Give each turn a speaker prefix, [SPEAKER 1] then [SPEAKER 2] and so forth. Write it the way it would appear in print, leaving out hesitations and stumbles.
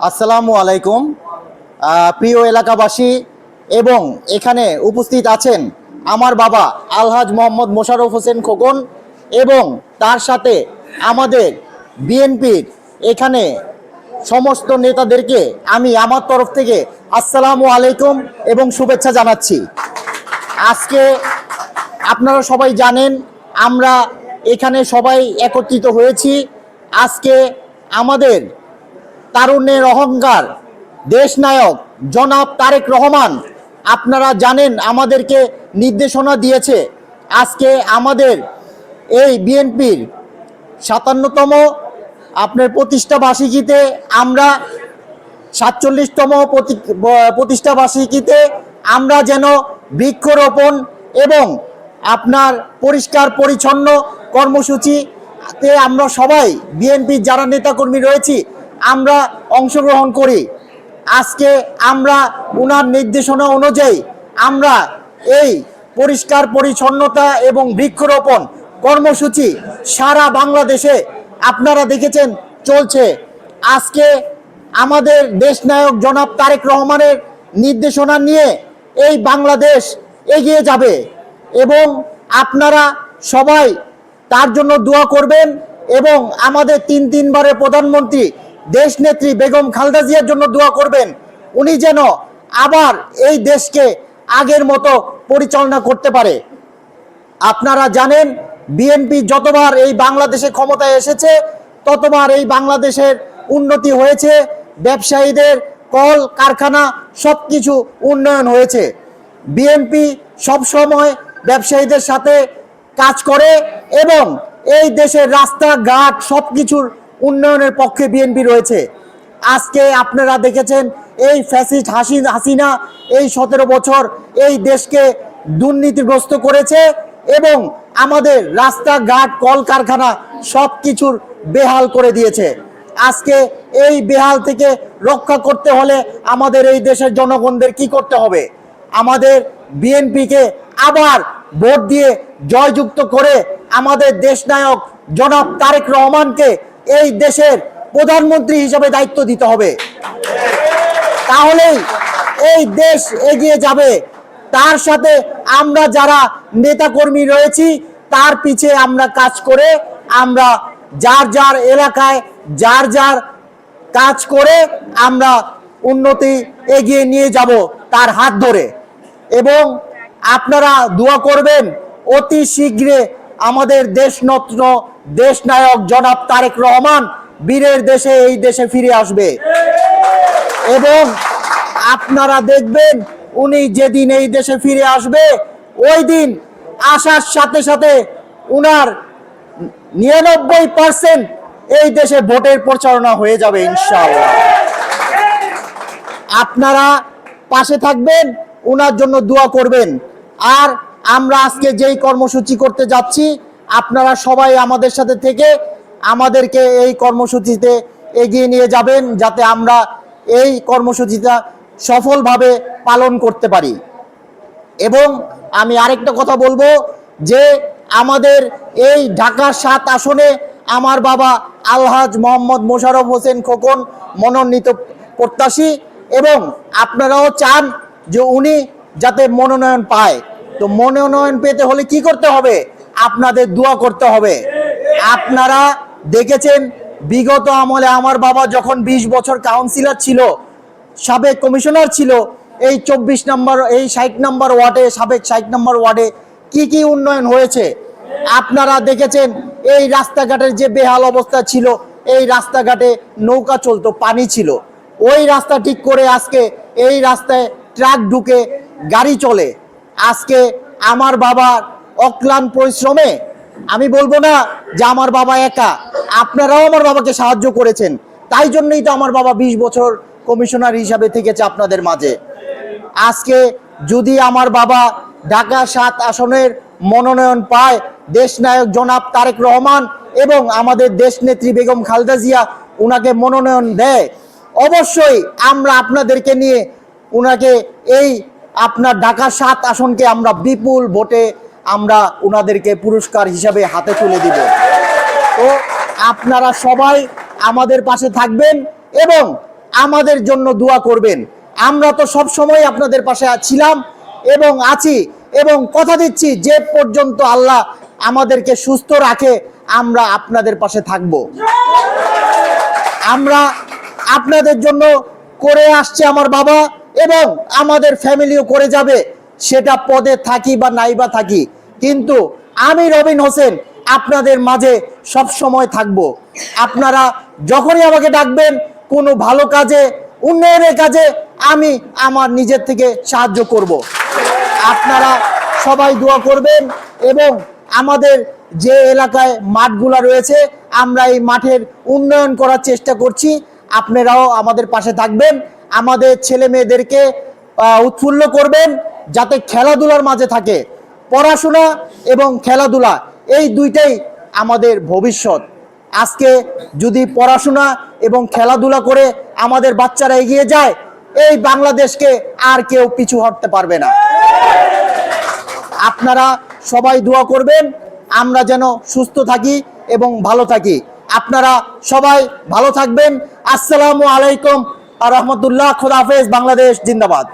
[SPEAKER 1] আসসালামু আলাইকুম। প্রিয় এলাকাবাসী এবং এখানে উপস্থিত আছেন আমার বাবা আলহাজ মোহাম্মদ মোশাররফ হোসেন খোকন এবং তার সাথে আমাদের বিএনপির এখানে সমস্ত নেতাদেরকে আমি আমার তরফ থেকে আসসালামু আলাইকুম এবং শুভেচ্ছা জানাচ্ছি। আজকে আপনারা সবাই জানেন আমরা এখানে সবাই একত্রিত হয়েছি। আজকে আমাদের তারুণ্যের অহংকার দেশনায়ক জনাব তারেক রহমান আপনারা জানেন আমাদেরকে নির্দেশনা দিয়েছে। আজকে আমাদের এই বিএনপির ৫৭তম আপনার প্রতিষ্ঠাবার্ষিকীতে আমরা ৪৭তম প্রতিষ্ঠাবার্ষিকীতে আমরা যেন বৃক্ষরোপণ এবং আপনার পরিষ্কার পরিচ্ছন্ন কর্মসূচিতে আমরা সবাই বিএনপির যারা নেতাকর্মী রয়েছি আমরা অংশগ্রহণ করি। আজকে আমরা ওনার নির্দেশনা অনুযায়ী আমরা এই পরিষ্কার পরিচ্ছন্নতা এবং বৃক্ষরোপণ কর্মসূচি সারা বাংলাদেশে আপনারা দেখেছেন চলছে। আজকে আমাদের দেশনায়ক জনাব তারেক রহমানের নির্দেশনা নিয়ে এই বাংলাদেশ এগিয়ে যাবে এবং আপনারা সবাই তার জন্য দোয়া করবেন এবং আমাদের তিনবারের প্রধানমন্ত্রী দেশনেত্রী বেগম খালেদা জিয়ার জন্য দোয়া করবেন। উনি যেন আবার এই দেশকে আগের মতো পরিচালনা করতে পারে। আপনারা জানেন বিএনপি যতবার এই বাংলাদেশে ক্ষমতায় এসেছে ততবার এই বাংলাদেশের উন্নতি হয়েছে, ব্যবসায়ীদের কল কারখানা সব কিছু উন্নয়ন হয়েছে। বিএনপি সবসময় ব্যবসায়ীদের সাথে কাজ করে এবং এই দেশের রাস্তাঘাট সব কিছুর উন্নয়নের পক্ষে বিএনপি রয়েছে। আজকে আপনারা দেখেছেন এই ফ্যাসিস্ট হাসিনা এই ১৭ বছর এই দেশকে দুর্নীতিগ্রস্ত করেছে এবং আমাদের রাস্তাঘাট কলকারখানা সব কিছুর বেহাল করে দিয়েছে। আজকে এই বেহাল থেকে রক্ষা করতে হলে আমাদের এই দেশের জনগণদের কি করতে হবে? আমাদের বিএনপিকে আবার ভোট দিয়ে জয়যুক্ত করে আমাদের দেশনায়ক জনাব তারেক রহমানকে এই দেশের প্রধানমন্ত্রী হিসেবে দায়িত্ব দিতে হবে। তাহলেই এই দেশ এগিয়ে যাবে। তার সাথে আমরা যারা নেতাকর্মী রয়েছি তার পিছে আমরা কাজ করে আমরা যার যার এলাকায় যার যার কাজ করে আমরা উন্নতি এগিয়ে নিয়ে যাব তার হাত ধরে। এবং আপনারা দোয়া করবেন অতি শীঘ্রে আমাদের দেশরত্ন দেশনায়ক জনাব তারেক রহমান বীরের দেশে এই দেশে ফিরে আসবে এবং আপনারা দেখবেন উনি যেদিন এই দেশে ফিরে আসবে ওই দিন আসার সাথে সাথে উনার ৯৯% এই দেশে ভোটের প্রচারণা হয়ে যাবে ইনশাআল্লাহ। আপনারা পাশে থাকবেন, উনার জন্য দোয়া করবেন। আর আমরা আজকে যেই কর্মসূচি করতে যাচ্ছি আপনারা সবাই আমাদের সাথে থেকে আমাদেরকে এই কর্মসূচিতে এগিয়ে নিয়ে যাবেন যাতে আমরা এই কর্মসূচিটা সফলভাবে পালন করতে পারি। এবং আমি আরেকটা কথা বলবো যে আমাদের এই ঢাকা ৭ আসনে আমার বাবা আলহাজ মোহাম্মদ মোশাররফ হোসেন খোকন মনোনীত প্রত্যাশী এবং আপনারাও চান যে উনি যাতে মনোনয়ন পায়। তো মনোনয়ন পেতে হলে কি করতে হবে? আপনাদের দোয়া করতে হবে। আপনারা দেখেছেন বিগত আমলে আমার বাবা যখন ২০ বছর কাউন্সিলর ছিল, সাবেক কমিশনার ছিল, এই ২৪ নম্বর এই ৬০ নম্বর ওয়ার্ডে সাবেক ৬০ নম্বর ওয়ার্ডে কি উন্নয়ন হয়েছে আপনারা দেখেছেন। এই রাস্তাঘাটের যে বেহাল অবস্থা ছিল, এই রাস্তাঘাটে নৌকা চলতো, পানি ছিল, ওই রাস্তা ঠিক করে আজকে এই রাস্তায় ট্রাক ঢুকে গাড়ি চলে। আজকে আমার বাবার অক্লান্ত পরিশ্রমে, আমি বলবো না যে আমার বাবা একা, আপনারাও আমার বাবাকে সাহায্য করেছেন, তাই জন্যই তো আমার বাবা ২০ বছর কমিশনার হিসাবে থেকেছে আপনাদের মাঝে। আজকে যদি আমার বাবা ঢাকা ৭ আসনের মনোনয়ন পায়, দেশনায়ক জনাব তারেক রহমান এবং আমাদের দেশনেত্রী বেগম খালেদা জিয়া উনাকে মনোনয়ন দেয়, অবশ্যই আমরা আপনাদেরকে নিয়ে উনাকে এই আপনার ঢাকা ৭ আসনকে আমরা বিপুল ভোটে আমরা উনাদেরকে পুরস্কার হিসাবে হাতে তুলে দিব। তো আপনারা সবাই আমাদের পাশে থাকবেন এবং আমাদের জন্য দোয়া করবেন। আমরা তো সব সময় আপনাদের পাশে ছিলাম এবং আছি, এবং কথা দিচ্ছি যে পর্যন্ত আল্লাহ আমাদেরকে সুস্থ রাখে আমরা আপনাদের পাশে থাকব। আমরা আপনাদের জন্য করে আসছে আমার বাবা, এবং আমাদের ফ্যামিলিও করে যাবে, সেটা পদে থাকি বা নাইবা থাকি, কিন্তু আমি রবিন হোসেন আপনাদের মাঝে সব সময় থাকব। আপনারা যখনই আমাকে ডাকবেন কোনো ভালো কাজে, উন্নয়নের কাজে, আমি আমার নিজের থেকে সাহায্য করব। আপনারা সবাই দোয়া করবেন, এবং আমাদের যে এলাকায় মাঠগুলো রয়েছে আমরা এই মাঠের উন্নয়ন করার চেষ্টা করছি। আপনারাও আমাদের পাশে থাকবেন, আমাদের ছেলে মেয়েদেরকে উৎফুল্ল করবেন যাতে খেলাধুলার মাঝে থাকে। পড়াশোনা এবং খেলাধুলা এই দুইটাই আমাদের ভবিষ্যৎ। আজকে যদি পড়াশোনা এবং খেলাধুলা করে আমাদের বাচ্চারা এগিয়ে যায়, এই বাংলাদেশকে আর কেউ পিছু হটতে পারবে না। আপনারা সবাই দোয়া করবেন আমরা যেন সুস্থ থাকি এবং ভালো থাকি। আপনারা সবাই ভালো থাকবেন। আসসালামু আলাইকুম আ রহমতুল্লাহ। খোদা হাফেজ। বাংলাদেশ জিন্দাবাদ।